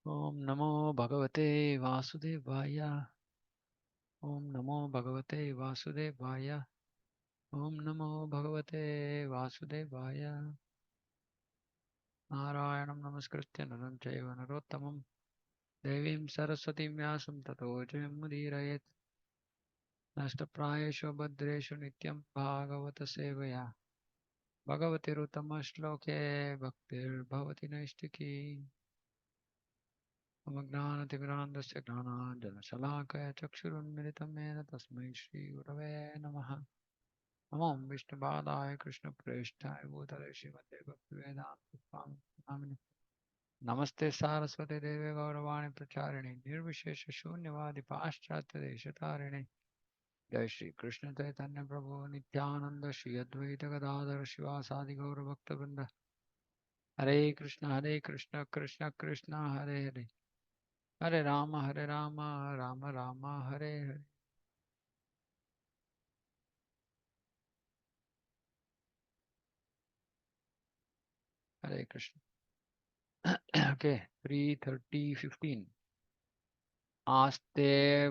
Om Namo Bhagavate Vasudevaya. Om Namo Bhagavate Vasudevaya. Om Namo Bhagavate Vasudevaya. Narayanam Namaskritya Naram Chaiva Narottamam Devim Saraswati Vyasam Tato Jayamudirayet Nashtaprayeshu Bhadreshu Nityam Bhagavata Sevaya Bhagavati Rutama Shloke Bhaktir Bhavati Naistiki Amagnaanatimirandasya Gnananjana Chakshurunmilitam Mena Tasmai Shri Gurave Namaha Namo Vishnupadaya Krishna Preshthaya Bhutale Srimate Bhaktivedanta Swami Namini Namaste Saraswati Deve Gauravani Pracharini Nirvishesha Shunyavadi Paschatya Deshatarine Jai Shri Krishna Chaitanya Prabhu Nityananda Shri Advaita Gadadhara Shivasadi Gaura Bhakta Vrinda Hare Krishna Krishna Krishna Hare Hare Hare Rama Rama Rama Hare Hare. Hare Krishna. Okay, 3:30:15. Aste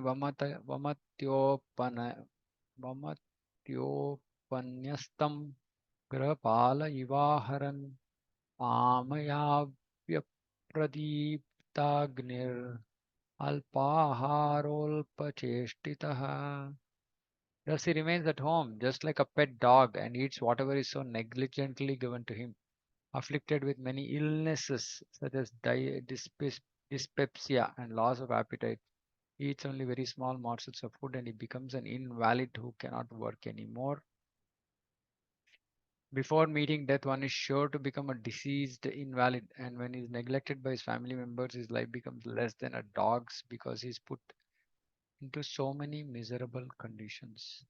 vamattyopanyastam grahapala ivaharan amayavyapradeeptagnir alpaharolpacheshtitaha. Thus he remains at home, just like a pet dog, and eats whatever is so negligently given to him. Afflicted with many illnesses such as dyspepsia and loss of appetite, he eats only very small morsels of food and he becomes an invalid who cannot work anymore. Before meeting death, one is sure to become a diseased invalid, and when he is neglected by his family members, his life becomes less than a dog's because he is put into so many miserable conditions.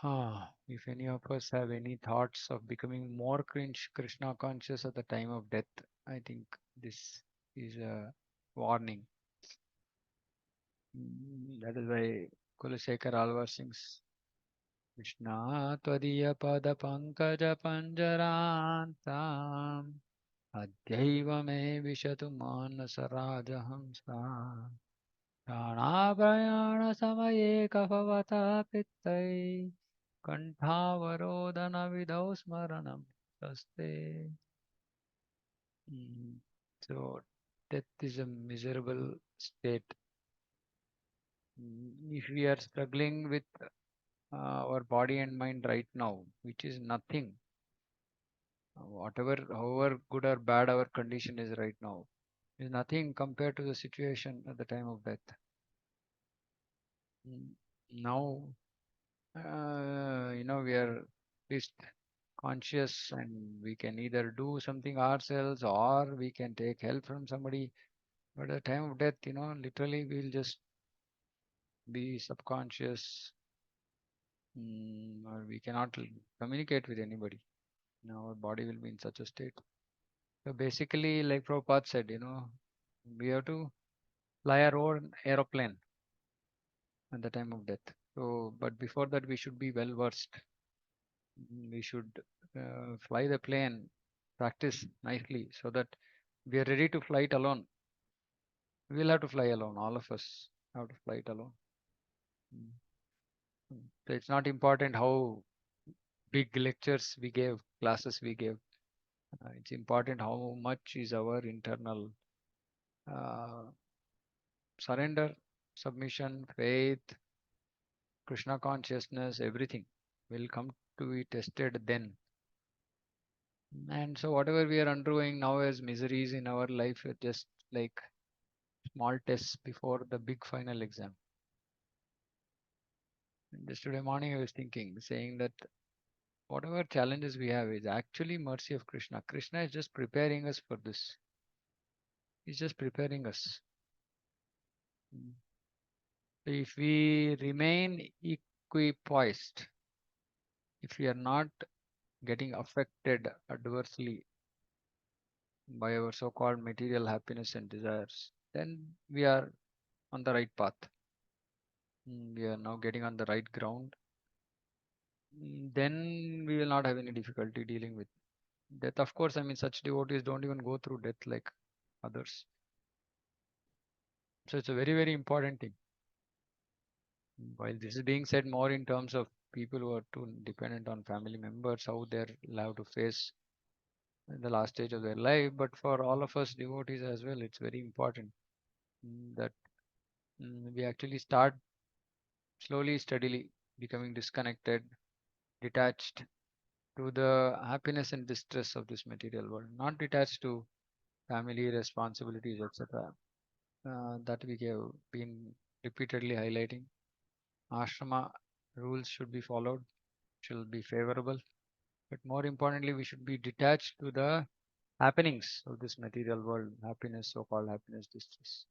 If any of us have any thoughts of becoming more Krishna conscious at the time of death, I think this is a warning. That is why Kulasekar Alvar sings Krishna Tvadiya Pada Pankaja Panjarantam Adhyaiva Me Vishatu Manasa Rajahamsa Pranaprayana Samaye Kapavata Pittai Kantavarodana Vidau Smaranam Saste. So death is a miserable state. If we are struggling with our body and mind right now, which is nothing, whatever, however good or bad our condition is right now, is nothing compared to the situation at the time of death. Mm, Now, we are at least conscious and we can either do something ourselves or we can take help from somebody. But at the time of death, literally we'll just be subconscious, or we cannot communicate with anybody. Our body will be in such a state. So basically, like Prabhupada said, we have to fly our own aeroplane at the time of death. So, but before that, we should be well versed. We should fly the plane, practice nicely so that we are ready to fly it alone. We'll have to fly alone. All of us have to fly it alone. Mm. So it's not important how big lectures we gave, classes we gave. It's important how much is our internal uh, surrender, submission, faith, Krishna consciousness, everything will come to be tested then. And so, whatever we are undergoing now as miseries in our life are just like small tests before the big final exam. And just today morning, I was thinking, saying that whatever challenges we have is actually mercy of Krishna. Krishna is just preparing us for this. He's just preparing us. Mm. So if we remain equipoised, if we are not getting affected adversely by our so-called material happiness and desires, then we are on the right path. We are now getting on the right ground. Then we will not have any difficulty dealing with death. Of course, I mean, such devotees don't even go through death like others. So it's a very, very important thing. While this is being said more in terms of people who are too dependent on family members, how they're allowed to face in the last stage of their life, but for all of us devotees as well, it's very important that we actually start slowly, steadily becoming disconnected, detached to the happiness and distress of this material world, not detached to family responsibilities, etc. That we have been repeatedly highlighting. Ashrama rules should be followed, should be favorable, but more importantly, we should be detached to the happenings of this material world, happiness, so called happiness, distress.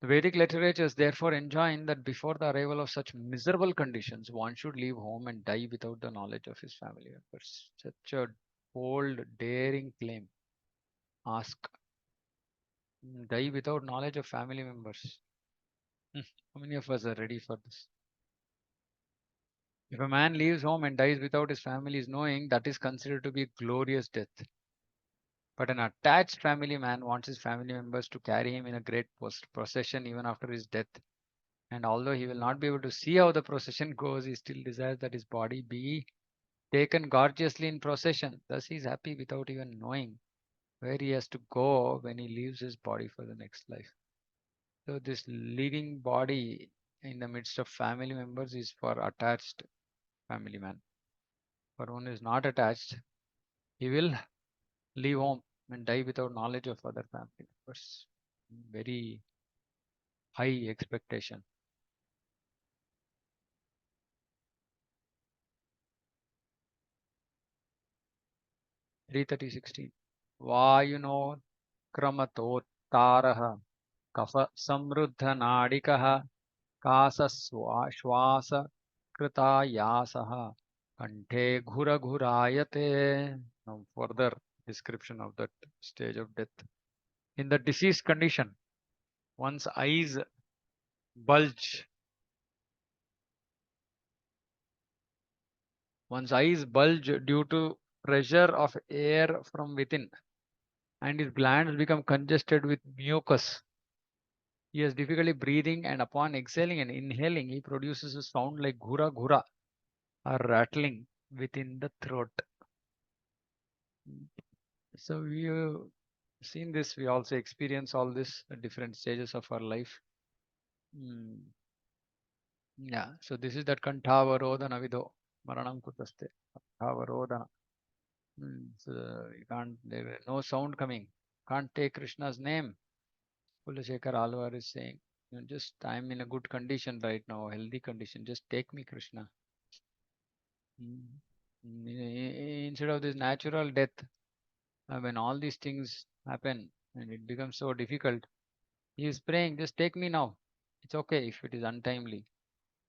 The Vedic literatures therefore enjoin that before the arrival of such miserable conditions, one should leave home and die without the knowledge of his family members. Such a bold, daring claim. Ask, die without knowledge of family members. Hmm, how many of us are ready for this? If a man leaves home and dies without his family's knowing, that is considered to be a glorious death. But an attached family man wants his family members to carry him in a great procession even after his death. And although he will not be able to see how the procession goes, he still desires that his body be taken gorgeously in procession. Thus, he is happy without even knowing where he has to go when he leaves his body for the next life. So, this living body in the midst of family members is for attached family man. For one who is not attached, he will leave home and die without knowledge of other family members. Very high expectation. 3:30:16. वायुनो क्रमतोत्तारः कफ समृद्धनाडिकः कासश्वासकृतायासः कंठे घुरघुरायते. Now further description of that stage of death. In the deceased condition, one's eyes bulge. One's eyes bulge due to pressure of air from within, and his glands become congested with mucus. He has difficulty breathing, and upon exhaling and inhaling, he produces a sound like ghura ghura or rattling within the throat. So we have seen this, we also experience all this at different stages of our life. Mm, yeah, so this is that Kantavarodhana Vido Maranam Kutaste. Kantavarodhana. So you can't, there is no sound coming. Can't take Krishna's name. Kulashekar Alvar is saying, just I'm in a good condition right now, healthy condition. Just take me, Krishna. Mm. Instead of this natural death, when all these things happen and it becomes so difficult, he is praying, just take me now. It's okay if it is untimely.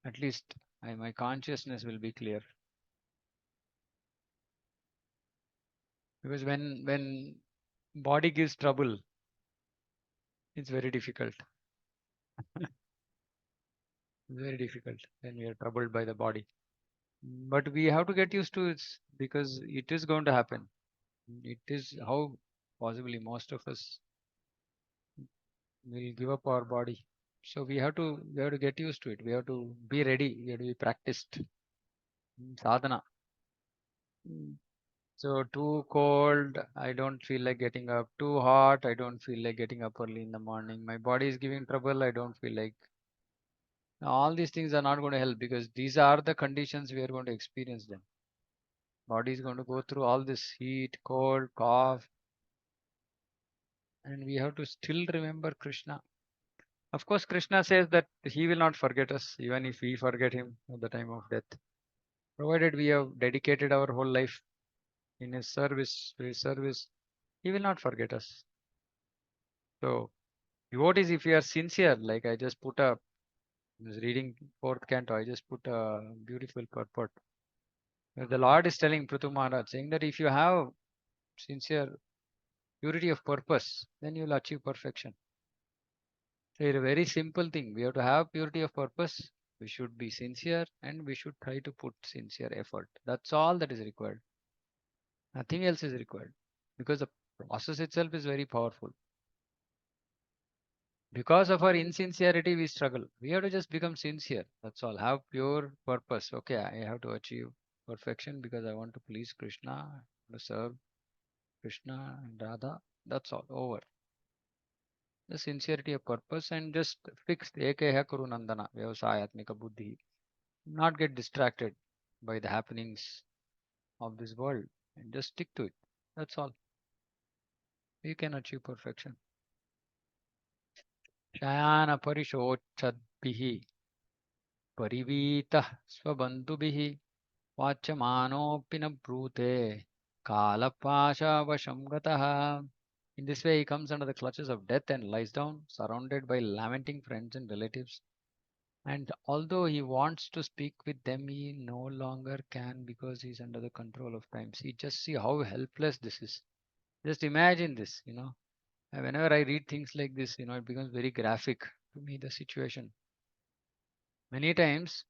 At least my consciousness will be clear. Because when body gives trouble, it's very difficult. Very difficult when we are troubled by the body. But we have to get used to it because it is going to happen. It is how possibly most of us will give up our body. So we have to get used to it. We have to be ready. We have to be practiced. Sadhana. Mm. So too cold, I don't feel like getting up. Too hot, I don't feel like getting up early in the morning. My body is giving trouble, I don't feel like. All these things are not going to help because these are the conditions we are going to experience them. Body is going to go through all this heat, cold, cough, and we have to still remember Krishna. Of course, Krishna says that he will not forget us, even if we forget him at the time of death. Provided we have dedicated our whole life in his service, for his service, he will not forget us. So, devotees, if you are sincere, like I just put up, I was reading fourth canto, I just put a beautiful purport. Where the Lord is telling Prithu Maharaj, saying that if you have sincere purity of purpose, then you will achieve perfection. So it's a very simple thing. We have to have purity of purpose. We should be sincere and we should try to put sincere effort. That's all that is required. Nothing else is required. Because the Process itself is very powerful. Because of our insincerity, we struggle. We have to just become sincere. That's all. Have pure purpose. Okay, I have to achieve perfection because I want to please Krishna, to serve Krishna and Radha. That's all. Over. The sincerity of purpose and just fixed Ekeha Kuru Nandana, Vyavasayatmika Buddhi. Not get distracted by the happenings of this world and just stick to it. That's all. You can achieve perfection. Shayana Parishochadbihi Parivita Swabandhubihi Vachamanopi na brute Kalapasha Vashamgataha. In this way, he comes under the clutches of death and lies down, surrounded by lamenting friends and relatives. And although he wants to speak with them, he no longer can because he's under the control of time. See, just see how helpless this is. Just imagine this. And whenever I read things like this, it becomes very graphic to me, the situation. Many times,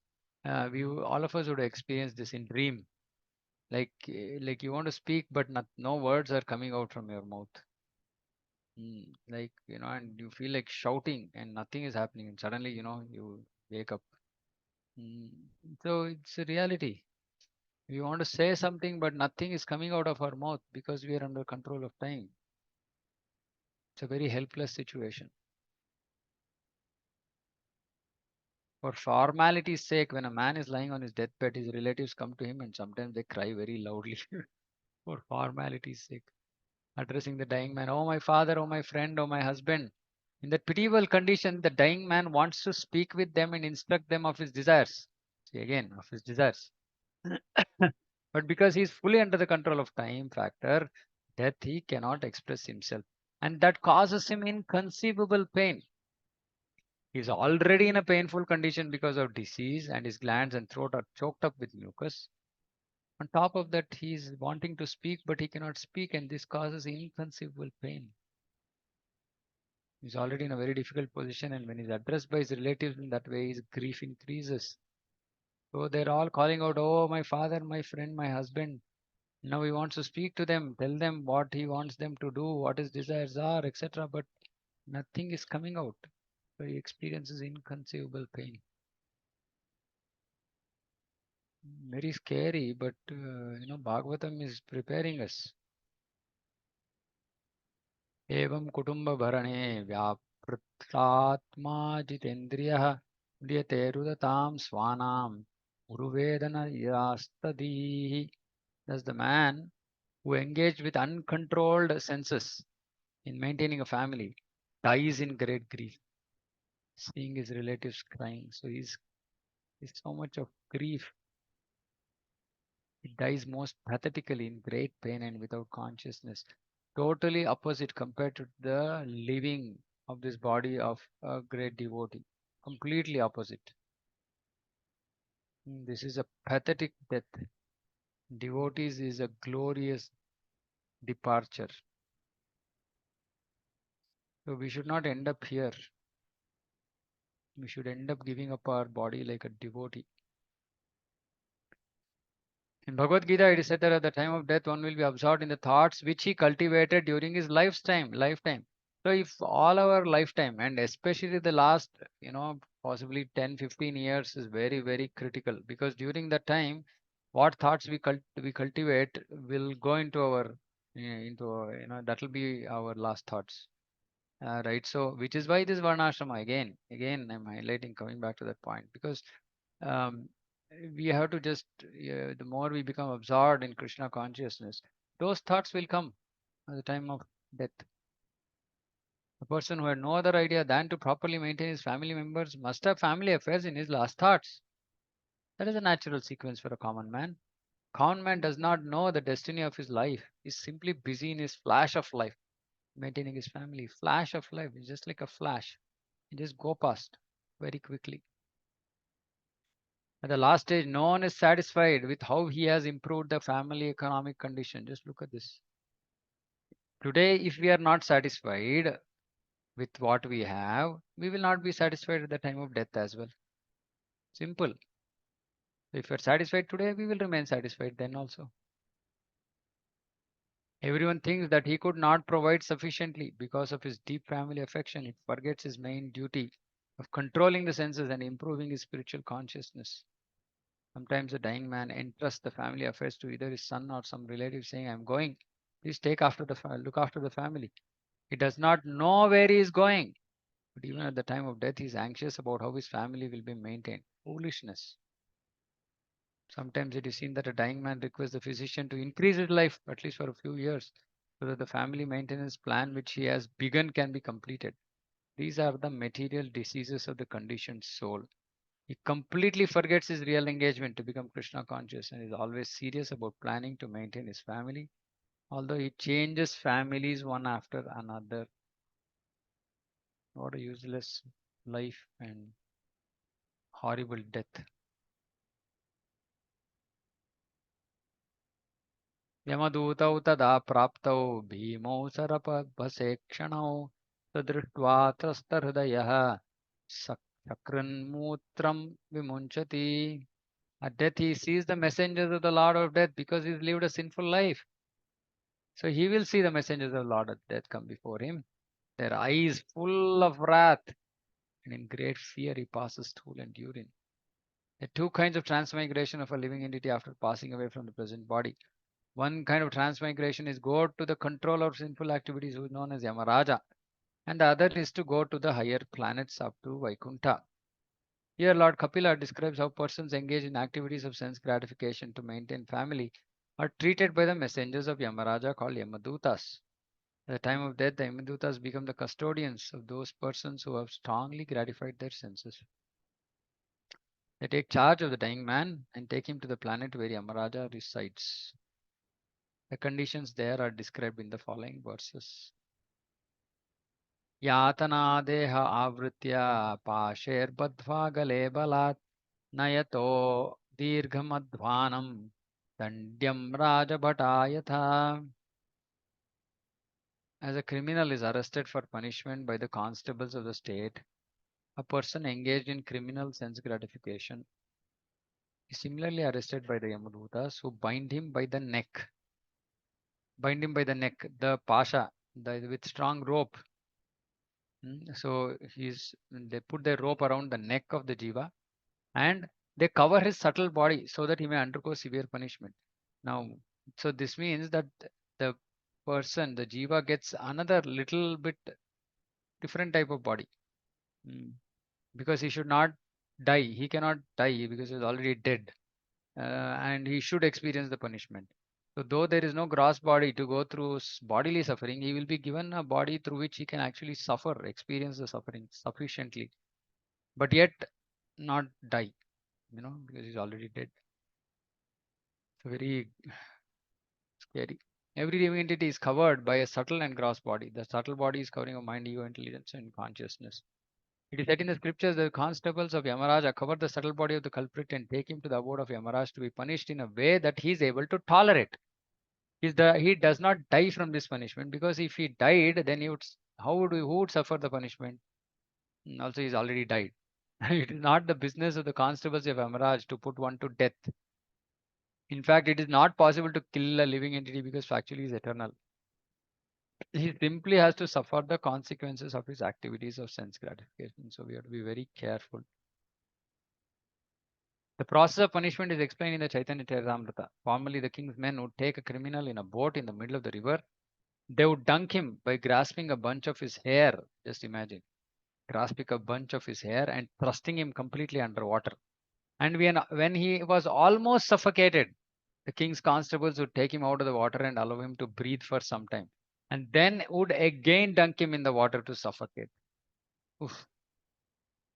all of us would experience this in dream. Like you want to speak, but no words are coming out from your mouth. And you feel like shouting and nothing is happening. And suddenly, you wake up. Mm, so it's a reality. We want to say something, but nothing is coming out of our mouth because we are under control of time. It's a very helpless situation. For formality's sake, when a man is lying on his deathbed, his relatives come to him and sometimes they cry very loudly for formality's sake, addressing the dying man, oh my father, oh my friend, oh my husband. In that pitiable condition, the dying man wants to speak with them and instruct them of his desires. See again, of his desires. But because he is fully under the control of time factor, death, he cannot express himself. And that causes him inconceivable pain. He is already in a painful condition because of disease, and his glands and throat are choked up with mucus. On top of that, he is wanting to speak, but he cannot speak, and this causes inconceivable pain. He's already in a very difficult position, and when he's addressed by his relatives in that way, his grief increases. So they're all calling out, oh, my father, my friend, my husband. Now he wants to speak to them, tell them what he wants them to do, what his desires are, etc. But nothing is coming out. So he experiences inconceivable pain. Very scary, but Bhagavatam is preparing us. Evam kutumba bharane vyapratma jitendriyah dhyate rudatam swanam uruvedana yastadihi. Thus the man who engaged with uncontrolled senses in maintaining a family dies in great grief, seeing his relatives crying. So he's so much of grief. He dies most pathetically in great pain and without consciousness. Totally opposite compared to the living of this body of a great devotee. Completely opposite. This is a pathetic death. Devotees is a glorious departure. So we should not end up here. We should end up giving up our body like a devotee. In Bhagavad Gita, it is said that at the time of death, one will be absorbed in the thoughts which he cultivated during his lifetime. So if all our lifetime, and especially the last, possibly 10, 15 years is very, very critical because during that time, what thoughts we cultivate will go into that will be our last thoughts. Right. So, which is why this varnashrama again, I'm highlighting coming back to that point because um, we have to just the more we become absorbed in Krishna consciousness, those thoughts will come at the time of death. A person who had no other idea than to properly maintain his family members must have family affairs in his last thoughts. That is a natural sequence for a common man. Common man does not know the destiny of his life. He's simply busy in his flash of life, maintaining his family. Flash of life is just like a flash. You just go past very quickly. At the last stage, no one is satisfied with how he has improved the family economic condition. Just look at this. Today, if we are not satisfied with what we have, we will not be satisfied at the time of death as well. Simple. If we are satisfied today, we will remain satisfied then also. Everyone thinks that he could not provide sufficiently because of his deep family affection. He forgets his main duty of controlling the senses and improving his spiritual consciousness. Sometimes a dying man entrusts the family affairs to either his son or some relative, saying, "I'm going. Please look after the family." He does not know where he is going, but even at the time of death, he is anxious about how his family will be maintained. Foolishness. Sometimes it is seen that a dying man requests the physician to increase his life, at least for a few years, so that the family maintenance plan which he has begun can be completed. These are the material diseases of the conditioned soul. He completely forgets his real engagement to become Krishna conscious and is always serious about planning to maintain his family, although he changes families one after another. What a useless life and horrible death. यमदूतौ तदा प्राप्तौ भीमौ सरपभसे क्षणौ तदृष्ट्वा त्रस्तहृदयः सकृन्मूत्रं विमुञ्चति. At death he sees the messengers of the Lord of Death because he's lived a sinful life. So he will see the messengers of the Lord of Death come before him, their eyes full of wrath, and in great fear he passes stool and urine. There are two kinds of transmigration of a living entity after passing away from the present body. One kind of transmigration is go to the control of sinful activities, who is known as Yamaraja, and the other is to go to the higher planets up to Vaikuntha. Here, Lord Kapila describes how persons engaged in activities of sense gratification to maintain family are treated by the messengers of Yamaraja called Yamadutas. At the time of death, the Yamadutas become the custodians of those persons who have strongly gratified their senses. They take charge of the dying man and take him to the planet where Yamaraja resides. The conditions there are described in the following verses. यातनादेह आवृत्य पाशैर्बद्ध्वा गले बलात् नयतो दीर्घमध्वानं दण्ड्यं राजभटा यथा. As a criminal is arrested for punishment by the constables of the state, a person engaged in criminal sense gratification is similarly arrested by the Yamadutas, who bind him by the neck. Bind him by the neck, the pasha, with strong rope. So they put their rope around the neck of the jiva and they cover his subtle body so that he may undergo severe punishment. Now, so this means that the the jiva, gets another little bit different type of body. Mm. Because he should not die. He cannot die because he's already dead. And he should experience the punishment. So, though there is no gross body to go through bodily suffering, he will be given a body through which he can actually suffer, experience the suffering sufficiently, but yet not die, because he's already dead. So, very scary. Every living entity is covered by a subtle and gross body. The subtle body is covering of mind, ego, intelligence, and consciousness. It is said in the scriptures that the constables of Yamaraja cover the subtle body of the culprit and take him to the abode of Yamaraj to be punished in a way that he is able to tolerate. He does not die from this punishment, because if he died, then who would suffer the punishment? Also, he's already died. It is not the business of the constables of Yamaraj to put one to death. In fact, it is not possible to kill a living entity because factually he is eternal. He simply has to suffer the consequences of his activities of sense gratification. So we have to be very careful. The process of punishment is explained in the Chaitanya Charitamrita. Formerly, the king's men would take a criminal in a boat in the middle of the river. They would dunk him by grasping a bunch of his hair. Just imagine, grasping a bunch of his hair and thrusting him completely underwater. And when he was almost suffocated, the king's constables would take him out of the water and allow him to breathe for some time, and then would again dunk him in the water to suffocate. Oof.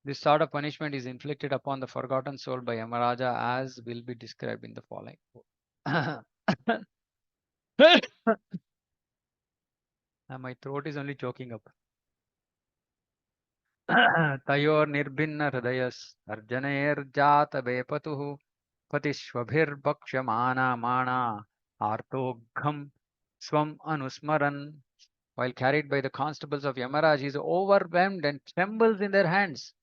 This sort of punishment is inflicted upon the forgotten soul by Yamaraja, as will be described in the following. My throat is only choking up. तयोर्निर्भिन्न हृदयस्तर्जनैर्जात वेपतुः पतिष्वभिर्भक्ष्यमाना माना आर्तोघ्घं swam anusmaran. While carried by the constables of Yamaraj, he is overwhelmed and trembles in their hands.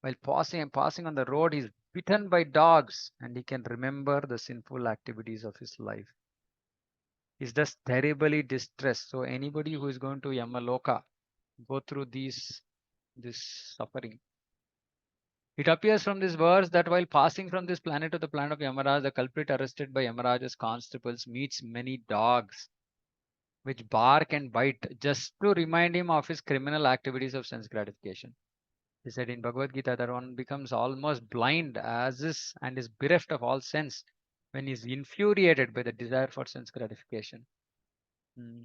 While passing on the road, he is bitten by dogs, and he can remember the sinful activities of his life. is thus terribly distressed. So anybody who is going to Yamaloka go through this suffering. It appears from this verse that while passing from this planet to the planet of Yamaraj, the culprit arrested by Yamaraj's constables meets many dogs which bark and bite just to remind him of his criminal activities of sense gratification. He said in Bhagavad Gita that one becomes almost blind as is and is bereft of all sense when he is infuriated by the desire for sense gratification. Hmm.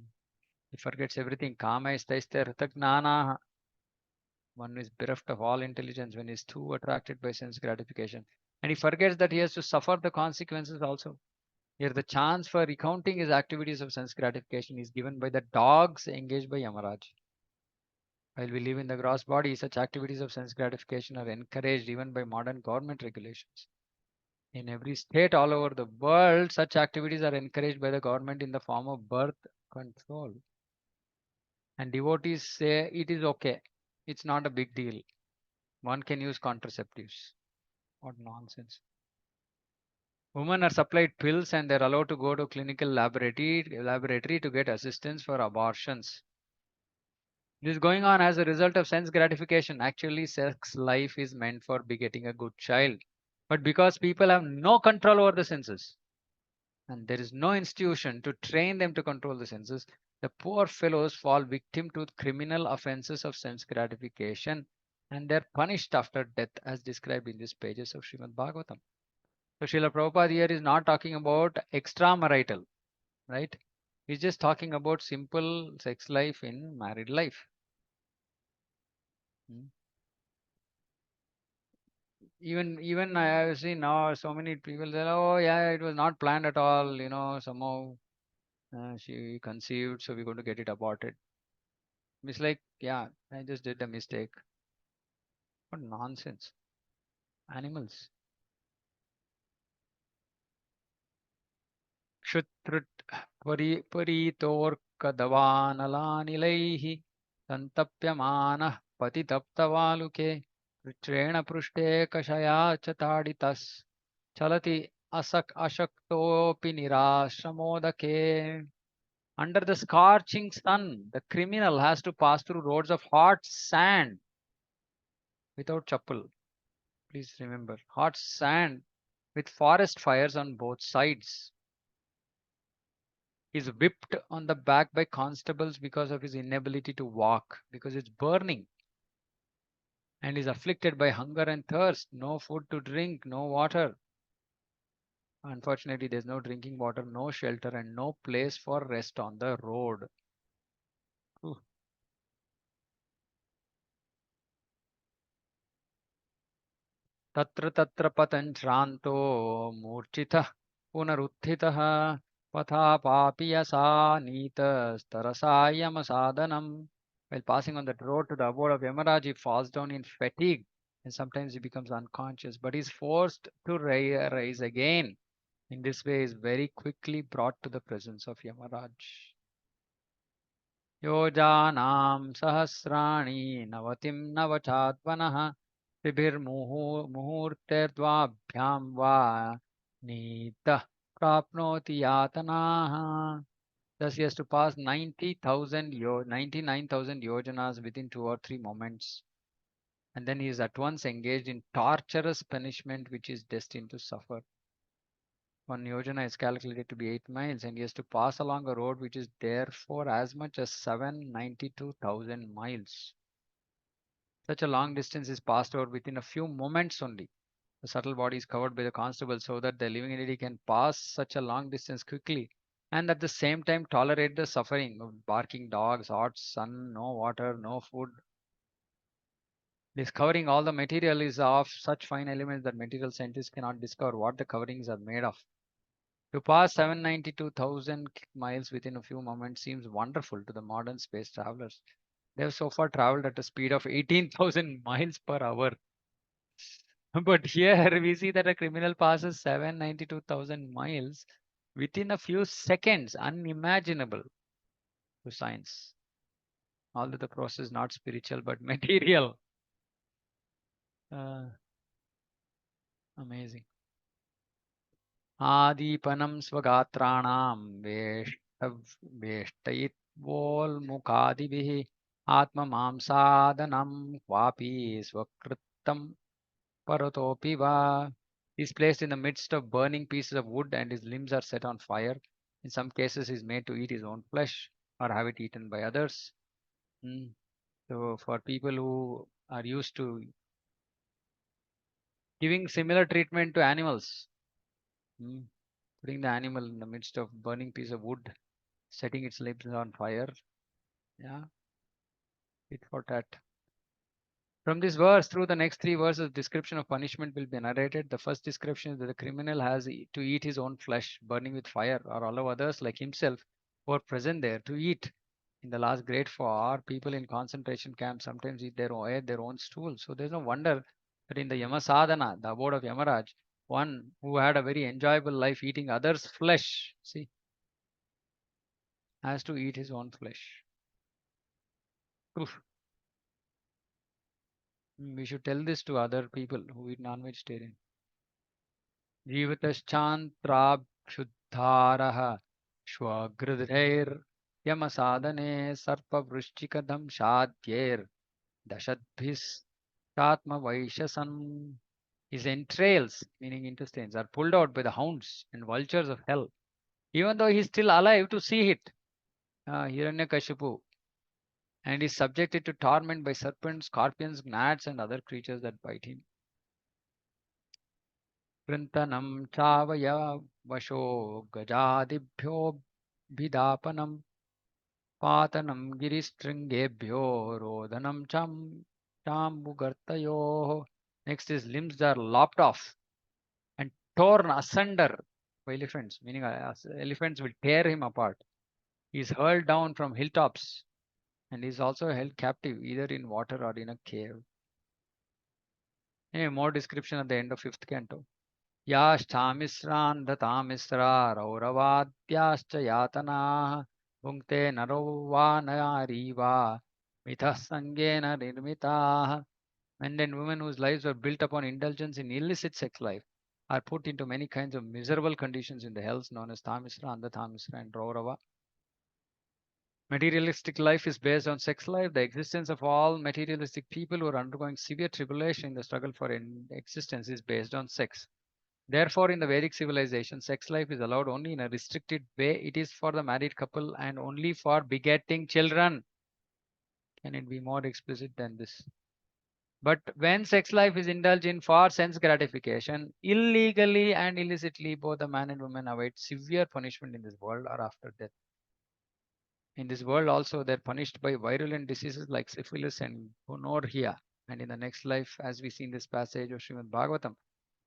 He forgets everything. Kama istaiste ratagnana. One is bereft of all intelligence when he is too attracted by sense gratification. And he forgets that he has to suffer the consequences also. Here, the chance for recounting his activities of sense gratification is given by the dogs engaged by Yamaraj. While we live in the gross body, such activities of sense gratification are encouraged even by modern government regulations. In every state all over the world, such activities are encouraged by the government in the form of birth control. And devotees say it is okay. It's not a big deal. One can use contraceptives. What nonsense. Women are supplied pills and they're allowed to go to clinical laboratory to get assistance for abortions. This is going on as a result of sense gratification. Actually, sex life is meant for begetting a good child. But because people have no control over the senses and there is no institution to train them to control the senses, the poor fellows fall victim to criminal offenses of sense gratification and they're punished after death as described in these pages of Srimad Bhagavatam. So Srila Prabhupada here is not talking about extramarital, right? He's just talking about simple sex life in married life. Hmm. Even I have seen now so many people say, oh yeah, it was not planned at all. Somehow she conceived, so we're going to get it aborted. It's like, yeah, I just did a mistake. What nonsense. Animals. क्षुत्रुट् परीतोर्कदवानलानिलैः सन्तप्यमानः पतितप्तवालुके कृच्छ्रेण पृष्ठे कषया च ताडितस् चलति अशक्तोऽपि निराश्रमोदके. Under the scorching sun, the criminal has to pass through roads of hot sand without chappal. Please remember, hot sand with forest fires on both sides. He's whipped on the back by constables because of his inability to walk, because it's burning. And is afflicted by hunger and thirst, no food to drink, no water. Unfortunately, there's no drinking water, no shelter, and no place for rest on the road. Ooh. तत्र तत्र पतञ्छ्रान्तो मूर्छितः पुनरुत्थितः पथा पापीयसा नीतस्तरसा यमसादनम्. While passing on that road to the abode of Yamaraj, he falls down in fatigue and sometimes he becomes unconscious, but is forced to rise again. In this way, is very quickly brought to the presence of Yamaraj. योजानां सहस्राणि नवतिं नवचात्मनः त्रिभिर्मुहूर्तेर्द्वाभ्यां वा नीतः प्राप्नोति यातनाः. Thus he has to pass 99,000 yojanas within 2 or 3 moments. And then he is at once engaged in torturous punishment which is destined to suffer. One yojana is calculated to be 8 miles and he has to pass along a road which is therefore as much as 792,000 miles. Such a long distance is passed over within a few moments only. The subtle body is covered by the constable so that the living entity can pass such a long distance quickly and at the same time tolerate the suffering of barking dogs, hot sun, no water, no food. Discovering all the material is of such fine elements that material scientists cannot discover what the coverings are made of. To pass 792,000 miles within a few moments seems wonderful to the modern space travelers. They have so far traveled at a speed of 18,000 miles per hour. But here we see that a criminal passes 792,000 miles within a few seconds, unimaginable to science. Although the process is not spiritual but material. Uh, Amazing. आदिपनं स्वगात्राणां वेष्टयित्वोल्मुखादिभिः आत्ममांसादनं क्वापि स्वकृतं परतोऽपि वा. He is placed in the midst of burning pieces of wood and his limbs are set on fire. In some cases, he is made to eat his own flesh or have it eaten by others. Hmm. So, for people who are used to giving similar treatment to animals, hmm, putting the animal in the midst of burning piece of wood, setting its limbs on fire, yeah, tit for tat. From this verse, through the next three verses, description of punishment will be narrated. The first description is that the criminal has to eat his own flesh, burning with fire, or allow others like himself who are present there to eat. In the last great war, people in concentration camps sometimes eat their own stool. So there's no wonder that in the Yamasadhana, the abode of Yamaraj, one who had a very enjoyable life eating others' flesh, see, has to eat his own flesh. Oof. We should tell this to other people who eat non-vegetarian. जीवितश्चान्त्राभ्युद्धारः श्वगृध्रैर्यमसादने सर्पवृश्चिकदंशाद्यैर्दशद्भिस्तात्मवैशसन्. His entrails, meaning intestines, are pulled out by the hounds and vultures of hell, even though he is still alive to see it. Hiranyakashipu, and is subjected to torment by serpents, scorpions, gnats, and other creatures that bite him. कृन्तनं चावयवशो गजादिभ्योऽभिदापनं पातनं गिरिशृङ्गेभ्यो रोदनं चाम्बुगर्तयोः. Next is limbs are lopped off and torn asunder by elephants, meaning elephants will tear him apart. He is hurled down from hilltops and is also held captive either in water or in a cave. Anyway, more description at the end of fifth canto. याश्चामिस्रान् दतामिस्रा रौरवाद्याश्च यातनाः भुङ्क्ते नरो वा नारी वा मिथः सङ्गेन निर्मिताः. Men and women whose lives were built upon indulgence in illicit sex life are put into many kinds of miserable conditions in the hells known as Thamisra, Andathamisra, and Raurava. Materialistic life is based on sex life. The existence of all materialistic people who are undergoing severe tribulation in the struggle for existence is based on sex. Therefore, in the Vedic civilization, sex life is allowed only in a restricted way. It is for the married couple and only for begetting children. Can it be more explicit than this? But when sex life is indulged in for sense gratification, illegally and illicitly, both the man and woman await severe punishment in this world or after death. In this world also, they're punished by virulent diseases like syphilis and gonorrhea. And in the next life, as we see in this passage of Srimad Bhagavatam,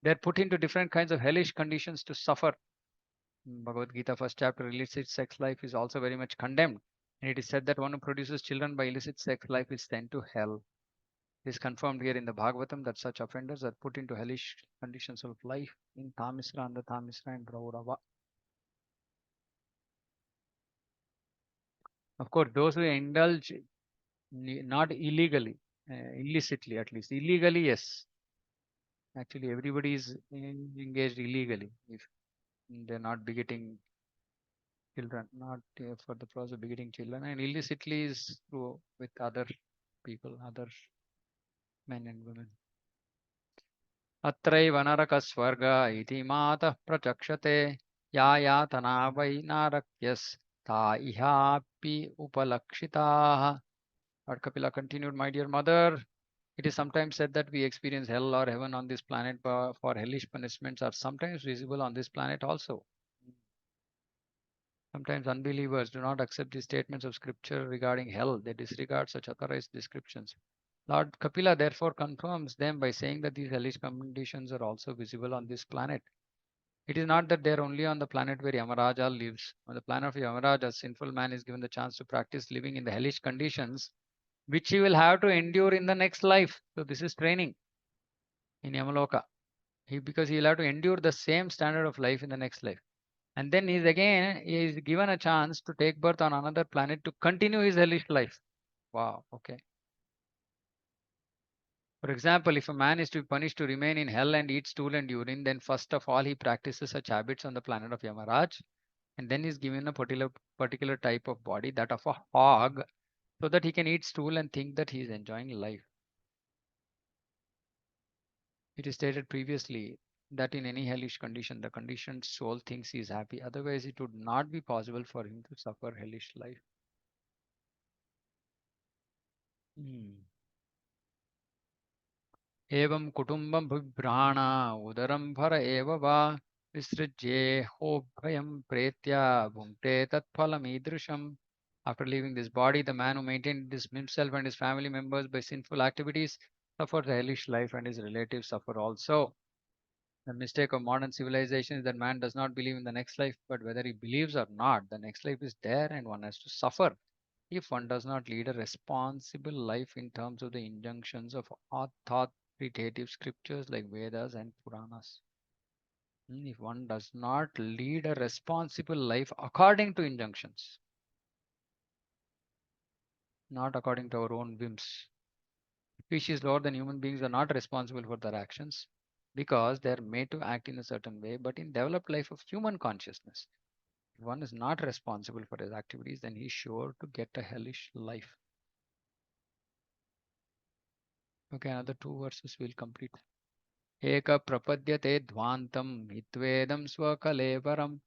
they're put into different kinds of hellish conditions to suffer. Bhagavad Gita, first chapter, illicit sex life is also very much condemned. And it is said that one who produces children by illicit sex life is sent to hell. It is confirmed here in the Bhagavatam that such offenders are put into hellish conditions of life in Thamisra, Andathamisra, and Raurava. Of course, those who indulge not illegally, illicitly at least. Illegally, yes. Actually, everybody is engaged illegally if they're not begetting children, not for the process of begetting children, and illicitly is through with other people, other men and women. अत्रैव नरकस्वर्ग इति मातः प्रचक्षते या यातना वै नारक्यस्ता इहापि उपलक्षिताः. Lord Kapila continued, my dear mother, it is sometimes said that we experience hell or heaven on this planet, for hellish punishments are sometimes visible on this planet also. Sometimes unbelievers do not accept the statements of scripture regarding hell. They disregard such authorized descriptions. Lord Kapila therefore confirms them by saying that these hellish conditions are also visible on this planet. It is not that they are only on the planet where Yamaraja lives. On the planet of Yamaraja, a sinful man is given the chance to practice living in the hellish conditions, which he will have to endure in the next life. So this is training in Yamaloka. Because he will have to endure the same standard of life in the next life. And then he is given a chance to take birth on another planet to continue his hellish life. Wow, okay. For example, if a man is to be punished to remain in hell and eat stool and urine, then first of all he practices such habits on the planet of Yamaraj. and then he's given a particular type of body, that of a hog, so that he can eat stool and think that he is enjoying life. It is stated previously that in any hellish condition, the conditioned soul thinks he is happy. Otherwise, it would not be possible for him to suffer hellish life. Hmm. एवं कुटुम्बं बिभ्राणा उदरं भर एव वा विसृज्येहोभयं प्रेत्या भुङ्क्ते तत्फलमीदृशम्. After leaving this body, the man who maintained this himself and his family members by sinful activities suffers a hellish life, and his relatives suffer also. The mistake of modern civilization is that man does not believe in the next life, but whether he believes or not, the next life is there and one has to suffer if one does not lead a responsible life in terms of the injunctions of authoritative scriptures like Vedas and Puranas. If one does not lead a responsible life according to injunctions, not according to our own whims. Species lower than human beings are not responsible for their actions because they are made to act in a certain way, but in developed life of human consciousness, if one is not responsible for his activities, then he is sure to get a hellish life. Okay, another two verses will complete. एक प्रपद्यते ध्वान्तं हित्वेदं स्वकलेवरं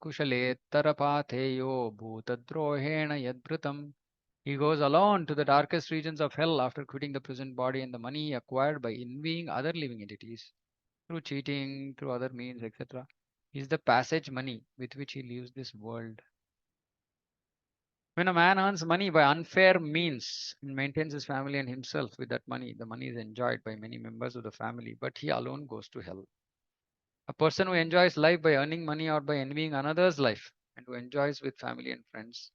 कुशलेत्तरपाथेयो भूतद्रोहेण यद्भृतम्. He goes alone to the darkest regions of hell after quitting the present body and the money acquired by envying other living entities through cheating, through other means, etc. is the passage money with which he leaves this world. When a man earns money by unfair means and maintains his family and himself with that money, the money is enjoyed by many members of the family, but he alone goes to hell. A person who enjoys life by earning money or by envying another's life and who enjoys with family and friends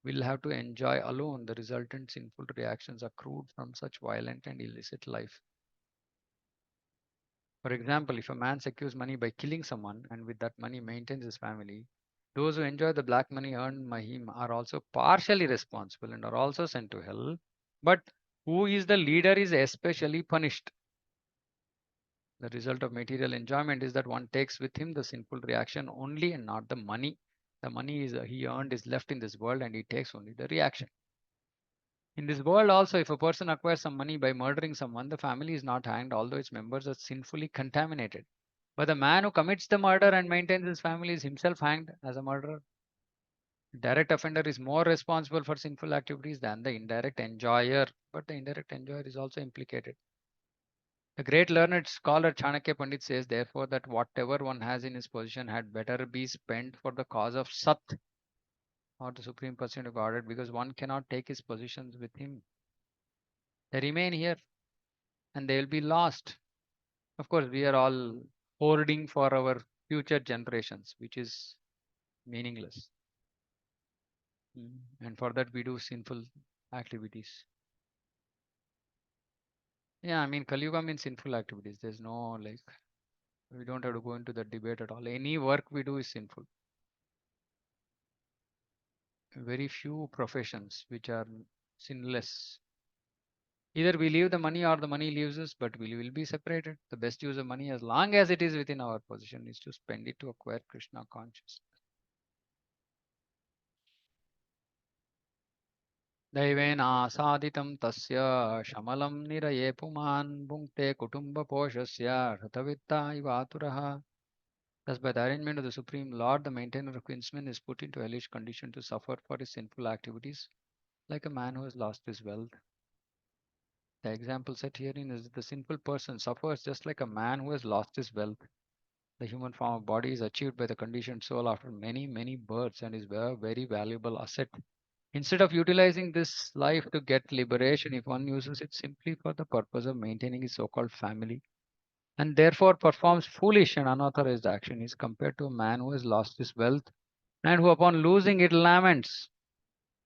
will have to enjoy alone the resultant sinful reactions accrued from such violent and illicit life. For example, if a man secures money by killing someone and with that money maintains his family, those who enjoy the black money earned by him are also partially responsible and are also sent to hell. But who is the leader is especially punished. The result of material enjoyment is that one takes with him the sinful reaction only and not the money. The money is he earned is left in this world and he takes only the reaction. In this world also, if a person acquires some money by murdering someone, the family is not hanged, although its members are sinfully contaminated. But the man who commits the murder and maintains his family is himself hanged as a murderer. The direct offender is more responsible for sinful activities than the indirect enjoyer, but the indirect enjoyer is also implicated. The great learned scholar Chanakya Pandit says, therefore, that whatever one has in his possession had better be spent for the cause of Sat, or the Supreme Person of Godhead, because one cannot take his possessions with him. They remain here and they will be lost. Of course, we are all hoarding for our future generations, which is meaningless. And for that, we do sinful activities. Yeah, I mean, Kali Yuga means sinful activities. There's no like, we don't have to go into the debate at all. Any work we do is sinful. Very few professions which are sinless. Either we leave the money or the money leaves us, but we will be separated. The best use of money, as long as it is within our possession, is to spend it to acquire Krishna consciousness. दैवेनासादितं तस्य शमलं निरये पुमान् भुङ्क्ते कुटुम्बपोषस्य हृतवित्ता इवातुरः. Thus, by the arrangement of the Supreme Lord, the maintainer of kinsmen is put into hellish condition to suffer for his sinful activities, like a man who has lost his wealth. The example set herein is that the sinful person suffers just like a man who has lost his wealth. The human form of body is achieved by the conditioned soul after many, many births and is a very valuable asset. Instead of utilizing this life to get liberation, if one uses it simply for the purpose of maintaining his so called family, and therefore performs foolish and unauthorized action, is compared to a man who has lost his wealth and who, upon losing it, laments.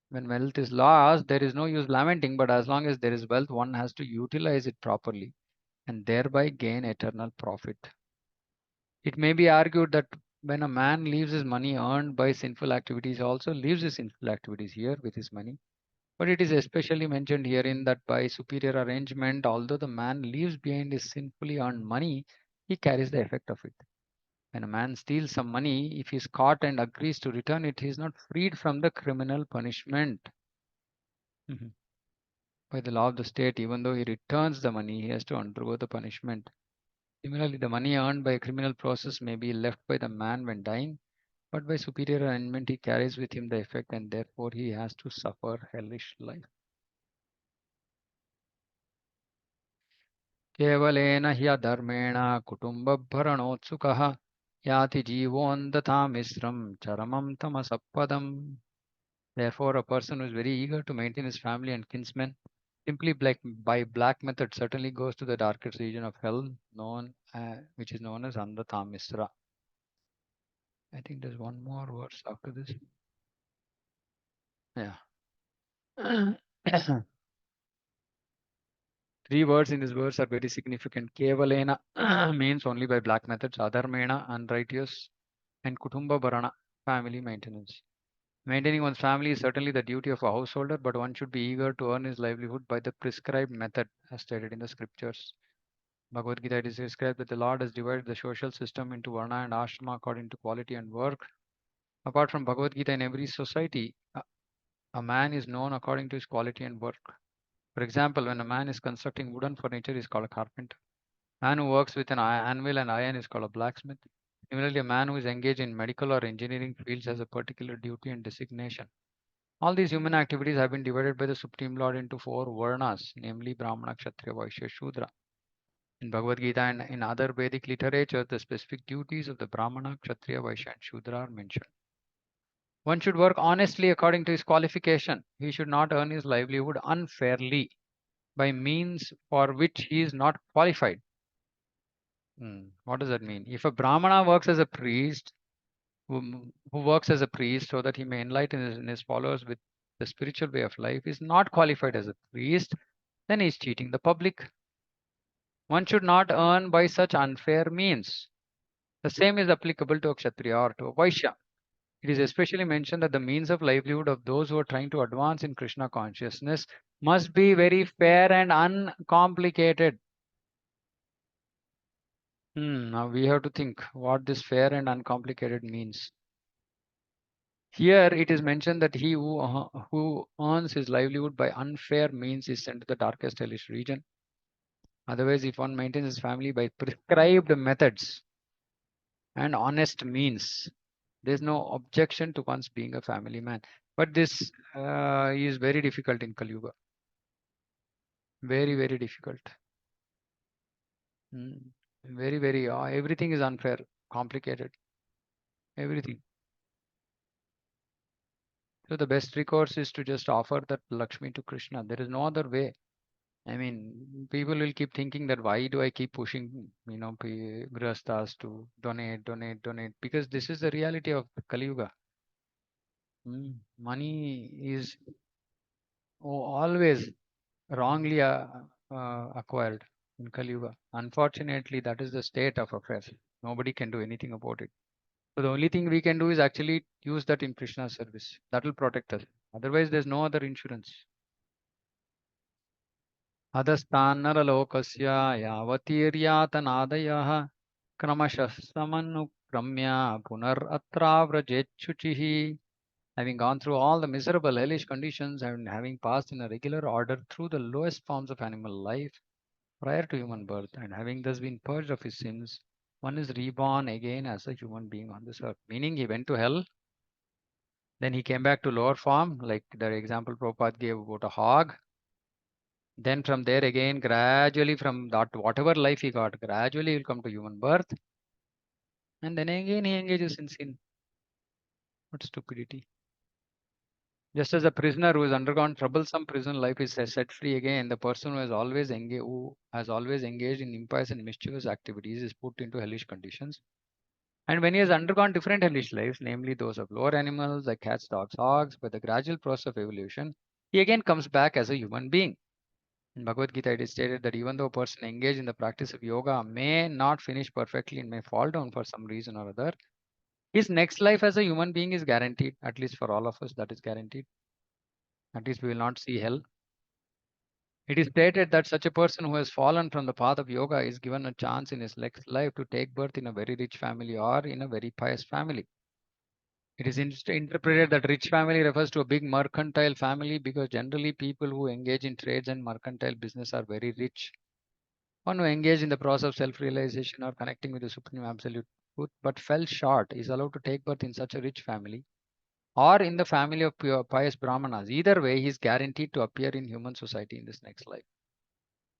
When wealth is lost, there is no use lamenting, but as long as there is wealth, one has to utilize it properly and thereby gain eternal profit. It may be argued that when a man leaves his money earned by sinful activities, he also leaves his sinful activities here with his money. But it is especially mentioned herein that by superior arrangement, although the man leaves behind his sinfully earned money, he carries the effect of it. When a man steals some money, if he's caught and agrees to return it, he is not freed from the criminal punishment. Mhm. By the law of the state, even though he returns the money, he has to undergo the punishment. Similarly, the money earned by a criminal process may be left by the man when dying, but by superior arrangement he carries with him the effect and therefore he has to suffer hellish life. केवलेन ह्यधर्मेण कुटुम्बभरणोत्सुकः याति जीवोऽन्धतामिश्रं चरमं तमसपदम्. Therefore, a person who is very eager to maintain his family and kinsmen simply by black method certainly goes to the darkest region of hell, which is known as Andatamisra. I think there's one more verse after this. Yeah. Three words in this verse are very significant. Kevalena means only by black methods, Adharmena, unrighteous, and Kutumba Bharana, family maintenance. Maintaining one's family is certainly the duty of a householder, but one should be eager to earn his livelihood by the prescribed method, as stated in the scriptures. Bhagavad Gita, it is described that the Lord has divided the social system into Varna and Ashrama according to quality and work. Apart from Bhagavad Gita, in every society, a man is known according to his quality and work. For example, when a man is constructing wooden furniture, he is called a carpenter. A man who works with an anvil and iron is called a blacksmith. Similarly, a man who is engaged in medical or engineering fields has a particular duty and designation. All these human activities have been divided by the Supreme Lord into four Varnas, namely Brahmana, Kshatriya, Vaishya, Shudra. In Bhagavad Gita and in other Vedic literature, the specific duties of the Brahmana, Kshatriya, Vaishya, and Shudra are mentioned. One should work honestly according to his qualification. He should not earn his livelihood unfairly by means for which he is not qualified. What does that mean? If a Brahmana works as a priest, who works as a priest so that he may enlighten his followers with the spiritual way of life, is not qualified as a priest, then he is cheating the public. One should not earn by such unfair means. The same is applicable to a Kshatriya or to a Vaishya. It is especially mentioned that the means of livelihood of those who are trying to advance in Krishna consciousness must be very fair and uncomplicated. Now we have to think what this fair and uncomplicated means. Here it is mentioned that he who earns his livelihood by unfair means is sent to the darkest hellish region. Otherwise, if one maintains his family by prescribed methods and honest means, there's no objection to one's being a family man. But this is very difficult in Kali Yuga. Very, very difficult. Very, very. Everything is unfair, complicated. Everything. So the best recourse is to just offer that Lakshmi to Krishna. There is no other way. I mean, people will keep thinking that why do I keep pushing, grihasthas to donate, donate, donate? Because this is the reality of Kali Yuga. Money is always wrongly acquired in Kali Yuga. Unfortunately, that is the state of affairs. Nobody can do anything about it. So the only thing we can do is actually use that in Krishna's service. That will protect us. Otherwise, there's no other insurance. अधस्तान्नरलोकस्य यावतीर्यातनादयः क्रमशः समनुक्रम्य पुनरत्राव्रजेच्छुचिः. Having gone through all the miserable hellish conditions and having passed in a regular order through the lowest forms of animal life prior to human birth, and having thus been purged of his sins, one is reborn again as a human being on this earth. Meaning he went to hell, then he came back to lower form, like the example Prabhupada gave about a hog. Then from there again, gradually from that whatever life he got, gradually he will come to human birth. And then again he engages in sin. What stupidity. Just as a prisoner who has undergone troublesome prison life is set free again, the person who has always engaged in impious and mischievous activities is put into hellish conditions. And when he has undergone different hellish lives, namely those of lower animals like cats, dogs, hogs, by the gradual process of evolution, he again comes back as a human being. In Bhagavad Gita, it is stated that even though a person engaged in the practice of yoga may not finish perfectly and may fall down for some reason or other, his next life as a human being is guaranteed. At least for all of us, that is guaranteed. At least we will not see hell. It is stated that such a person who has fallen from the path of yoga is given a chance in his next life to take birth in a very rich family or in a very pious family. It is interpreted that rich family refers to a big mercantile family because generally people who engage in trades and mercantile business are very rich. One who engaged in the process of self-realization or connecting with the supreme absolute truth but fell short is allowed to take birth in such a rich family or in the family of pure pious brahmanas. Either way, he is guaranteed to appear in human society in this next life.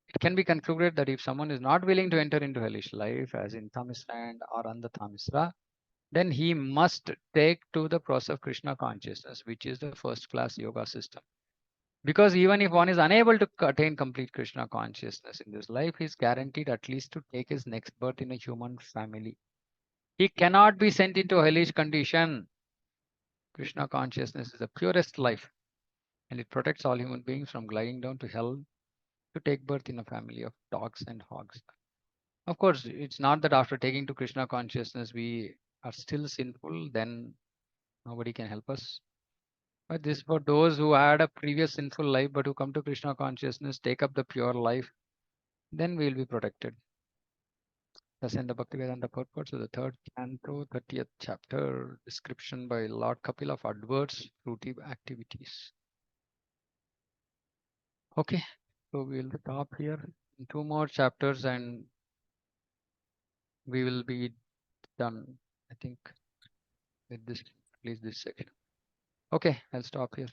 It can be concluded that if someone is not willing to enter into hellish life, as in Thamisra or under Thamisra, then he must take to the process of Krishna consciousness, which is the first class yoga system. Because even if one is unable to attain complete Krishna consciousness in this life, he is guaranteed at least to take his next birth in a human family. He cannot be sent into a hellish condition. Krishna consciousness is the purest life, and it protects all human beings from gliding down to hell to take birth in a family of dogs and hogs. Of course, it's not that after taking to Krishna consciousness we are still sinful, then nobody can help us. But this for those who had a previous sinful life but who come to Krishna consciousness, take up the pure life, then we will be protected. Thus in the Bhaktivedanta purport, so the third canto, 30th chapter, description by Lord Kapila of adverse fruitive activities. Okay, so we'll stop here. In two more chapters and we will be done, I think, with this, at least this section. Okay, I'll stop here.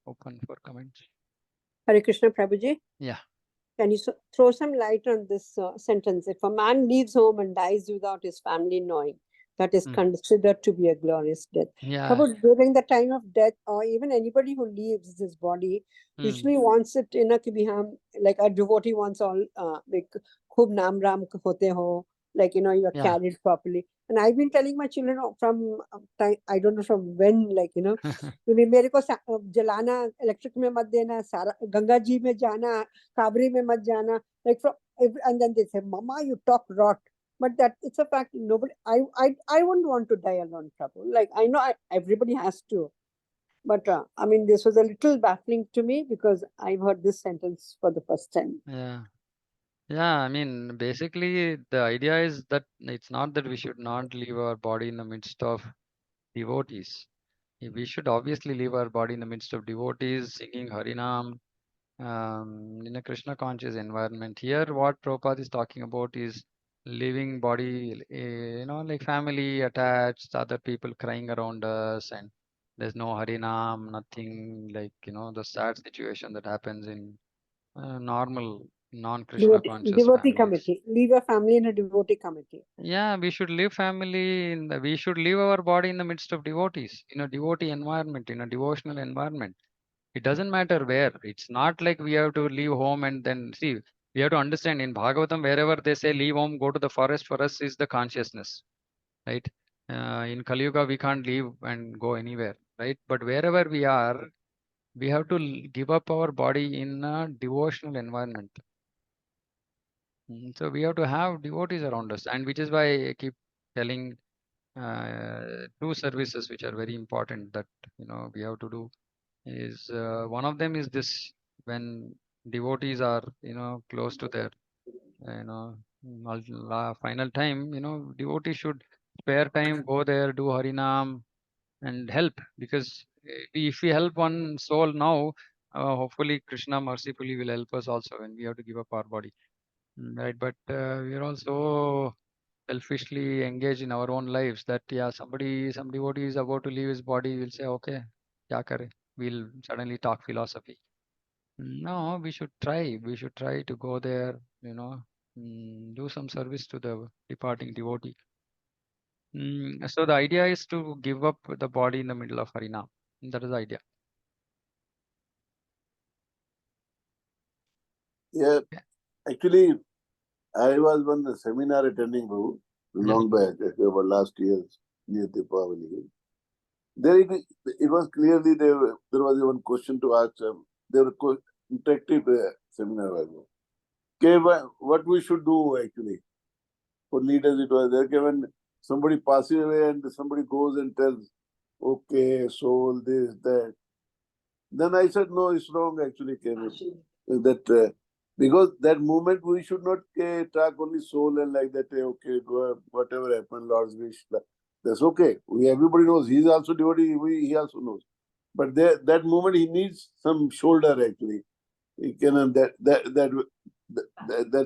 Open for comments. Hare Krishna, Prabhuji. Yeah. Can you throw some light on this sentence? If a man leaves home and dies without his family knowing, that is considered to be a glorious death. Yeah. Prabhu, during the time of death, or even anybody who leaves this body, usually wants it in a kibiham, like a devotee wants all, like, khub naam ram hote ho, like, you are carried properly. And I've been telling my children from time, I don't know from when, like, मेरे को जलाना, electric में मत देना, सारा गंगा जी में जाना, काबरी में मत जाना, like from and then they say, Mama, you talk rot. But that it's a fact. Nobody, I wouldn't want to die alone, Prabhu. Like, I know everybody has to, but I mean, this was a little baffling to me because I've heard this sentence for the first time. Yeah. Yeah, I mean, basically, the idea is that it's not that we should not leave our body in the midst of devotees. We should obviously leave our body in the midst of devotees, singing Harinam, in a Krishna conscious environment. Here, what Prabhupada is talking about is living body, like family attached, other people crying around us, and there's no Harinam, nothing like, the sad situation that happens in normal non-Krishna conscious Devotee families. committee. Leave a family in a devotee committee. Yeah, we should live family we should live our body in the midst of devotees, in a devotee environment, in a devotional environment. It doesn't matter where. It's not like we have to leave home and then see. We have to understand in Bhagavatam, wherever they say leave home, go to the forest, for us is the consciousness, right? In Kali Yuga, we can't leave and go anywhere, right? But wherever we are, we have to give up our body in a devotional environment. So we have to have devotees around us, and which is why I keep telling two services which are very important that we have to do. Is one of them is this: when devotees are close to their you know final time, devotees should spare time, go there, do Harinam, and help, because if we help one soul now, hopefully Krishna mercifully will help us also when we have to give up our body. Right, but we are also selfishly engaged in our own lives that some devotee is about to leave his body, will say, okay, kya kare? We'll suddenly talk philosophy. No, we should try to go there, do some service to the departing devotee. So the idea is to give up the body in the middle of Harinam. That is the idea. Yeah, actually, I was one seminar attending long back, about last year's near Devahuti. There it was clearly there was one question to ask them. There was interactive seminar. Okay, what we should do actually for leaders? It was there. When somebody passes away and somebody goes and tells, okay, soul, this, that. Then I said, no, it's wrong actually, Kevin. that because that moment we should not track only soul and like that. Okay, whatever happened, Lord's wish. That's okay. Everybody knows he's also devotee. He also knows. But that moment he needs some shoulder actually. He can that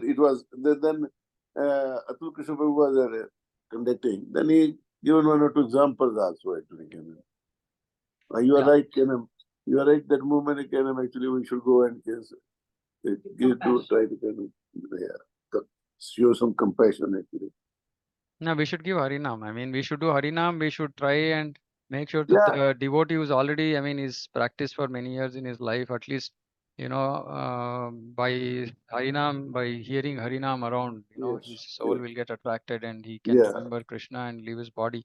it was then Atul Krishna Prabhu was conducting. Then he given one or two examples also actually. You are right, Kenam. You are right. That moment, Kenam, actually we should go and try to show some compassion actually. No, we should give Harinam. I mean, we should do Harinam. We should try and make sure that Yeah. the devotee who's already, I mean, is practiced for many years in his life, at least, by Harinam, by hearing Harinam around, Yes. his soul Yes. will get attracted and he can Yeah. remember Krishna and leave his body.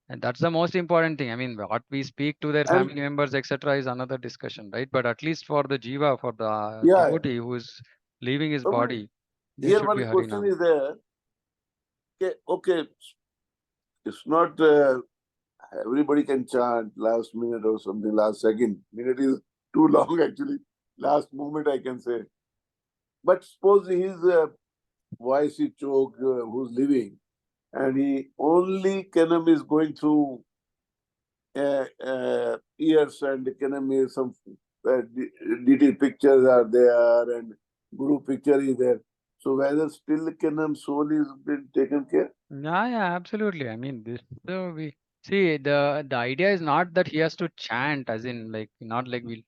And that's the most important thing. I mean, what we speak to their And family members, etc., is another discussion, right? But at least for the jiva, for the yeah, devotee who is leaving his Prabhu, body, there here should be one question Harinam. is there. Okay, it's not everybody can chant last minute or something, last second. Minute is too long actually. Last moment I can say. But suppose his voice is choked, who's living, and he only Kenam is going through years and Kenam is some detailed pictures are there and Guru picture is there. So whether still Kenam soul is been taken care? Yeah, absolutely. I mean, this so we see the idea is not that he has to chant, as in like not like we.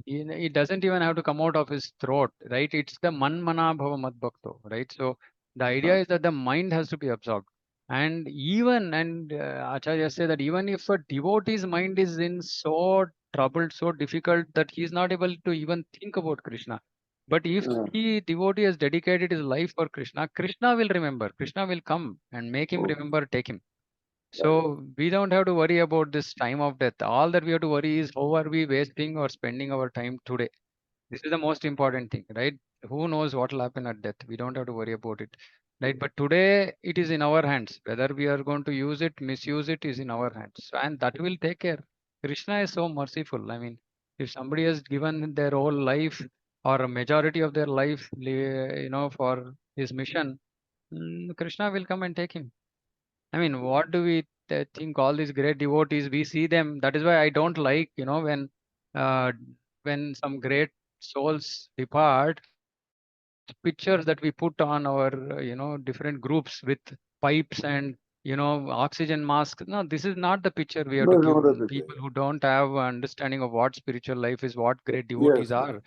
It doesn't even have to come out of his throat, right? It's the man mana bhava mad bhakto, right? So the idea is that the mind has to be absorbed, and Acharya say that even if a devotee's mind is in so troubled, so difficult that he is not able to even think about Krishna, but if the devotee has dedicated his life for Krishna, Krishna will remember. Krishna will come and make him Okay. remember, take him. Right. So we don't have to worry about this time of death. All that we have to worry is how are we wasting or spending our time today. This is the most important thing, right? Who knows what will happen at death? We don't have to worry about it, right? But today it is in our hands. Whether we are going to use it, misuse it is in our hands, and that will take care. Krishna is so merciful. I mean, if somebody has given their whole life or a majority of their life, for his mission, Krishna will come and take him. I mean, what do we think? All these great devotees, we see them. That is why I don't like, uh, when some great souls depart, those pictures that we put on our, different groups with pipes and, oxygen masks. No, this is not the picture we have No, to no, give that's okay. people who don't have understanding of what spiritual life is, what great devotees Yes. are,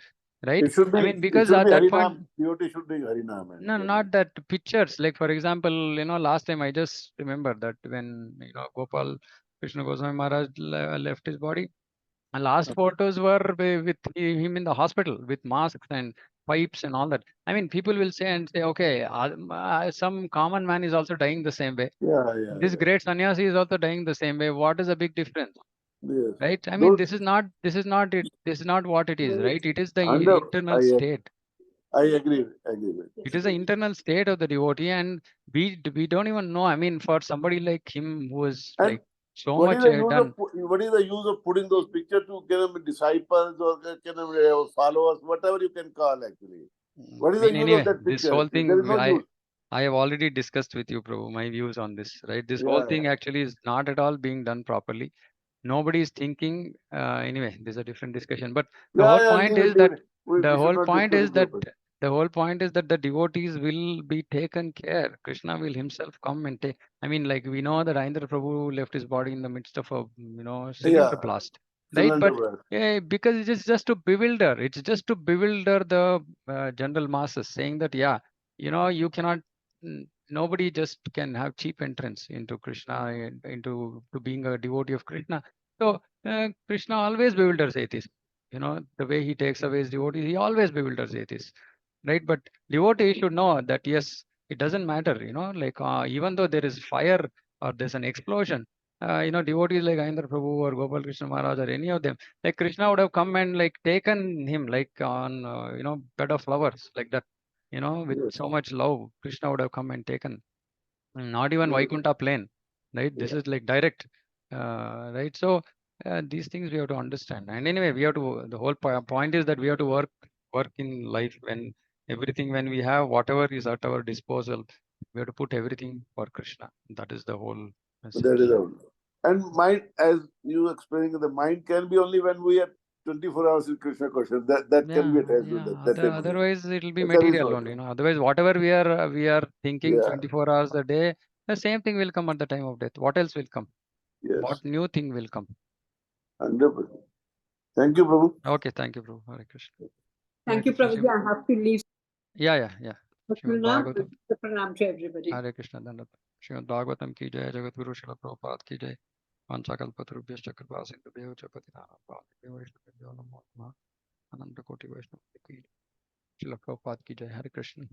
right? I mean, It because should at be that point, Harinam. Devotee should be Harinam and no, not that pictures. Like for example, last time I just remember that when Gopal Krishna Goswami Maharaj left his body, and last photos were with him in the hospital with masks and pipes and all that. I mean, people will say, okay, some common man is also dying the same way. This yeah. great sannyasi is also dying the same way. What is the big difference, Yes. right? I mean, Those this is not it. This is not what it is, right? It is the under internal state. I agree with It is the internal state of the devotee, and we don't even know. I mean, for somebody like him who is and like so what is much the use of done. what is the use of putting those pictures to get them disciples or get them followers, whatever you can call actually. What I is the mean, use of anyway, that this picture whole actually? There is thing no use. I have already discussed with you, Prabhu, my views on this, right? This whole Yeah, thing actually is not at all being done properly. Nobody is thinking. Anyway, this is a different discussion. But the whole yeah. point Leave it, is leave that it. the We should whole not point discuss is it that properly. the whole point is that the devotees will be taken care. Krishna will himself come and take. I mean, like we know that Indra Prabhu left his body in the midst of a cylinder Yeah, blast, right? cylinder But blast. because it is just to bewilder. It's just to bewilder the general masses, saying that you cannot. Nobody just can have cheap entrance into Krishna and into to being a devotee of Krishna. So Krishna always bewilders atheists. The way he takes away his devotees, he always bewilders atheists, right? But devotees should know that yes, it doesn't matter. Like even though there is fire or there's an explosion, devotees like Indra Prabhu or Gopal Krishna Maharaj or any of them, like Krishna would have come and like taken him like on bed of flowers like that. With Yes. so much love, Krishna would have come and taken. Not even Yes. Vaikuntha plane, right? This Yeah. is like direct, right? So these things we have to understand. And anyway, we have to. The whole point is that we have to work work in life when everything, when we have whatever is at our disposal, we have to put everything for Krishna. That is the whole That message. is all. And mind, as you explaining, the mind can be only when we are 24 hours in Krishna consciousness. That can be attached to that time only. Otherwise it will be That is material what. only. Otherwise, whatever we are thinking Yeah. 24 hours a day, the same thing will come at the time of death. What else will come? Yes. What new thing will come? 100%. Thank you, Prabhu. Okay, thank you, Prabhu. Hare Krishna. Hare Thank you, Krishna. Prabhuji. I have to leave. Yeah. Srimad Pranam, Bhagavatam. pranam to everybody. Hare Krishna. Dandavat. Srimad Bhagavatam ki jai. Jagat Guru Srila Prabhupada ki jai. Panchakalpatarubhyascha kripa sindhubhyo cha patitanam pavanebhyo vaishnavebhyo namo namaha. Ananta Koti Vaishnava ki jai. Srila Prabhupada ki jai. Hare Krishna.